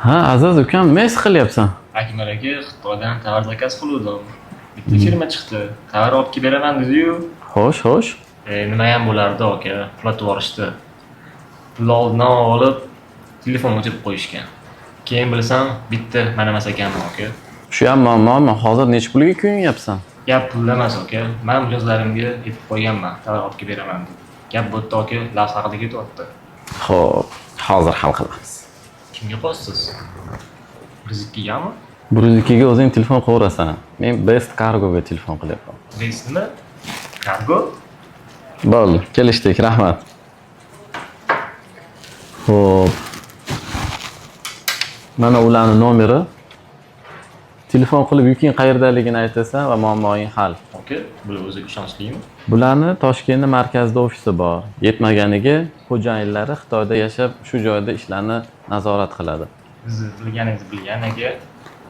Ha, Aziz ukam, nima ish qilyapsan? Akmal aka Xitoydan tovar zakaz qiluvdim. Bitta firma chiqdi. Tovar olib kelib beraman dedi-yu. Xo'sh, xo'sh. Nimayam bo'lardi aka, uxlatib yuborishdi. Pulni oldindan olib, telefon o'chirib qo'yishgan. Keyin bilsam, bitta mana emas ekanmi aka. Shu ham muammomi? Hozir necha pulga kuyinyapsan? Gap pulda emas aka. Men mijozlarimga aytib qo'yganman, tovar olib kelib beraman deb. Gap bu yerda aka lafz haqida ketyapti. Xo'p, hozir hal qilamiz. Kimga qo'yasiz? Rizqigami? 102 ga o'zing telefon qilaverasan. Men Best Cargo'ga telefon qilyapman. Reysmi? Kargo? Bo'ldi, kelishdik, rahmat. Xo'p. Mana ularning nomeri. Telefon qilib yuking qayerdaligini aytasan va muammoing hal. Aka, bular o'ziga ishonchlimi? Bularni Toshkentda markazda ofisi bor. Yetmaganiga xo'jayinlari Xitoyda yashab, shu joyda ishlarni nazorat qiladi. Siz bilganingiz bilgan aka.